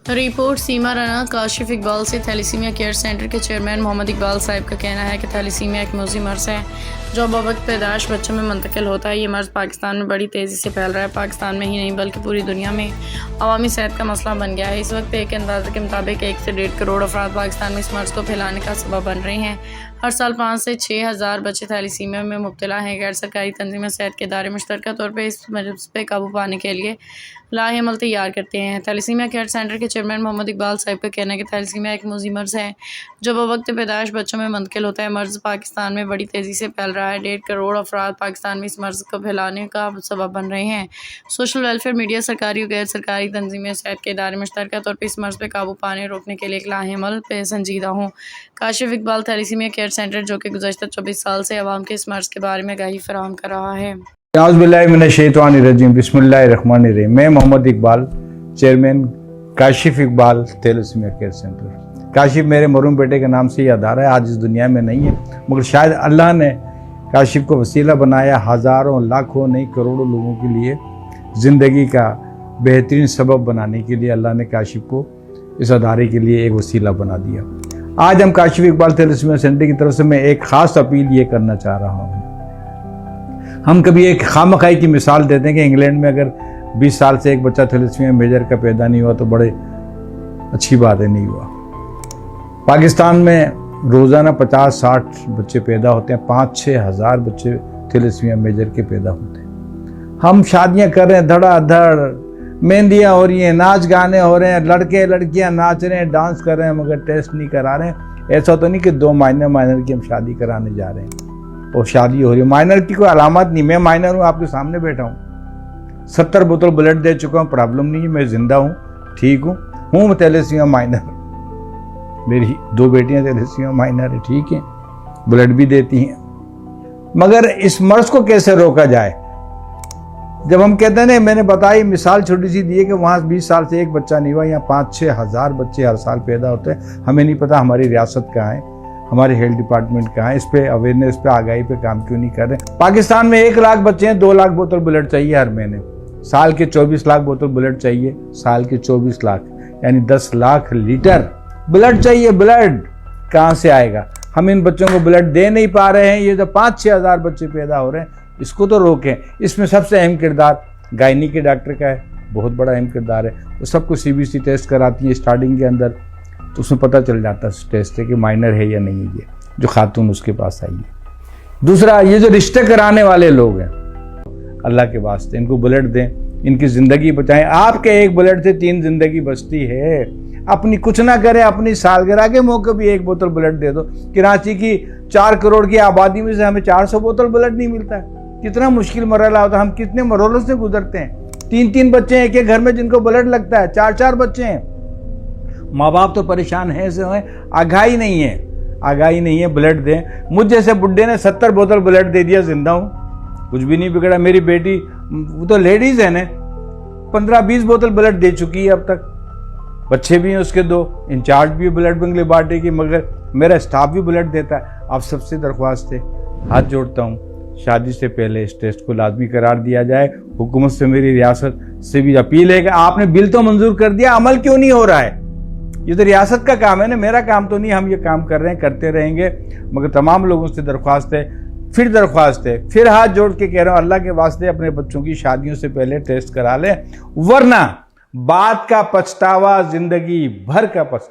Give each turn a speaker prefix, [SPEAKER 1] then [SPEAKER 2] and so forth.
[SPEAKER 1] Report सीमा राना काशिफ इकबाल से thalassemia care centre के chairman Mohammad Iqbal साहब का कहना है कि थैलीसीमिया एक मौजी मर्ज़ है जो बवक्त पैदाइश बच्चों में मुंतकिल होता है। ये मर्ज़ पाकिस्तान में बड़ी तेज़ी से फैल रहा है। पाकिस्तान में ही नहीं बल्कि पूरी दुनिया में अवामी सेहत का मसला बन गया है। इस वक्त एक अंदाजे के मुताबिक 1 से 1.5 करोड़ अफराद पाकिस्तान में इस मर्ज़ को फैलाने का सबब बन रहे हैं। हर साल 5 से 6 हज़ार बच्चे थैलीसीमिया में मुब्तला हैं। गैर सरकारी तंजीमें सेहत के इदारे मुश्तरका तौर पर इस मर्ज़ पर काबू पाने के लिए लाहेमल तैयार करते हैं। थैलीसीमिया केयर सेंटर के चेयरमैन मोहम्मद इकबाल साहब का कहना है कि थैलीसीमिया एक मौजी मर्ज़ है जो बवक्त पैदाइश बच्चों में मुंतकिल होता है। मर्ज़ पाकिस्तान में बड़ी तेज़ी से फैल रहा है। 1.5 करोड़ अफराद पाकिस्तान में इस मर्ज़ को फैलाने का सबब बन रहे हैं। सोशल वेलफेयर, मीडिया, सरकारी और गैर सरकारी तंजीमें सेहत के इदारे मुश्तरका तौर पर इस मर्ज़ पर काबू पाने रोकने के लिए एक लाहेमल पे संजीदा हों। Kashif Iqbal thalassemia care centre जो कि गुज़श्ता 24 साल से अवाम के इस मर्ज़ के बारे में आगाही फराहम कर रहा है।
[SPEAKER 2] बिस्मिल्लाहिर्रहमानिर्रहीम। मैं Mohammad Iqbal, chairman Kashif Iqbal thalassemia care centre. Kashif मेरे मरूम बेटे के नाम से याद आ रहा है। आज इस दुनिया में नहीं है, मगर शायद अल्लाह ने काशिफ को वसीला बनाया हज़ारों, लाखों, नहीं करोड़ों लोगों के लिए ज़िंदगी का बेहतरीन सबब बनाने के लिए अल्लाह ने काशिफ को इस अदारे के लिए एक वसीला बना दिया। आज हम काशिफ इकबाल थैलेसीमिया सेंटर की तरफ से मैं एक ख़ास अपील ये करना चाह रहा हूँ। हम कभी एक खामखाई की मिसाल देते हैं कि इंग्लैंड में अगर 20 साल से एक बच्चा थैलेसीमिया मेजर का पैदा नहीं हुआ तो बड़े अच्छी बात है, नहीं हुआ। पाकिस्तान में रोज़ाना 50-60 बच्चे पैदा होते हैं, 5-6 हज़ार बच्चे थैलेसीमिया मेजर के पैदा होते हैं। हम शादियां कर रहे हैं, धड़ाधड़ मेहंदियाँ हो रही हैं, नाच गाने हो रहे हैं, लड़के लड़कियां नाच रहे हैं, डांस कर रहे हैं, मगर टेस्ट नहीं करा रहे हैं। ऐसा तो नहीं कि 2 माइनर की हम शादी कराने जा रहे हैं और शादी हो रही है। माइनर की कोई अलामत नहीं। मैं माइनर हूँ, आपके सामने बैठा हूँ, 70 बोतल ब्लड दे चुका हूँ, प्रॉब्लम नहीं है, मैं जिंदा हूँ, ठीक हूँ थैलेसीमिया माइनर। मेरी 2 बेटियां थैलेसीमिया माइनर है, ठीक है, ब्लड भी देती हैं। मगर इस मर्ज को कैसे रोका जाए? जब हम कहते हैं ना, मैंने बताई मिसाल छोटी सी दी है कि वहाँ 20 साल से एक बच्चा नहीं हुआ, यहाँ 5-6 हज़ार बच्चे हर साल पैदा होते हैं। हमें नहीं पता हमारी रियासत कहाँ है, हमारे हेल्थ डिपार्टमेंट कहाँ है, इस पे अवेयरनेस पे आगाही पे काम क्यों नहीं कर रहे? पाकिस्तान में 1 लाख बच्चे हैं, 2 लाख बोतल ब्लड चाहिए हर महीने। साल के 24 लाख बोतल ब्लड चाहिए, साल के 24 लाख यानी 10 लाख लीटर ब्लड चाहिए। ब्लड कहाँ से आएगा? हम इन बच्चों को ब्लड दे नहीं पा रहे हैं। ये जो 5-6 हज़ार बच्चे पैदा हो रहे हैं, इसको तो रोकें। इसमें सबसे अहम किरदार गायनी के डॉक्टर का है, बहुत बड़ा अहम किरदार है। वो सबको CBC टेस्ट कराती है स्टार्टिंग के अंदर, तो उसमें पता चल जाता है टेस्ट से कि माइनर है या नहीं है ये जो खातून उसके पास आई है। दूसरा, ये जो रिश्ते कराने वाले लोग हैं, अल्लाह के वास्ते इनको ब्लड दें, इनकी ज़िंदगी बचाएं। आपके एक ब्लड से 3 जिंदगी बचती है। अपनी कुछ ना करें, अपनी सालगिरह के मौके भी 1 बोतल ब्लड दे दो। कराची की 4 करोड़ की आबादी में से हमें 400 बोतल ब्लड नहीं मिलता है। कितना मुश्किल मरहला होता है, हम कितने मरहलों से गुजरते हैं। 3-3 बच्चे हैं एक घर में जिनको ब्लड लगता है, 4-4 बच्चे हैं। माँ बाप तो परेशान हैं से हैं, आगाही नहीं है। ब्लड दें। मुझ जैसे बुड्ढे ने 70 बोतल ब्लड दे दिया, जिंदा हूँ, कुछ भी नहीं बिगड़ा। मेरी बेटी, वो तो लेडीज है ना, 15-20 बोतल ब्लड दे चुकी है अब तक। बच्चे भी हैं उसके 2, इंचार्ज भी ब्लड बैंक लेबार्टरी की, मगर मेरा स्टाफ भी ब्लड देता है। आप सबसे दरख्वास्त है, हाथ जोड़ता हूँ, शादी से पहले इस टेस्ट को लाजमी करार दिया जाए। हुकूमत से, मेरी रियासत से भी अपील है कि आपने बिल तो मंजूर कर दिया, अमल क्यों नहीं हो रहा है? ये तो रियासत का काम है ना, मेरा काम तो नहीं। हम ये काम कर रहे हैं, करते रहेंगे, मगर तमाम लोगों से दरख्वास्त है, फिर हाथ जोड़ के कह रहा हूँ, अल्लाह के वास्ते अपने बच्चों की शादियों से पहले टेस्ट करा लें, वरना बाद का पछतावा जिंदगी भर का पछतावा।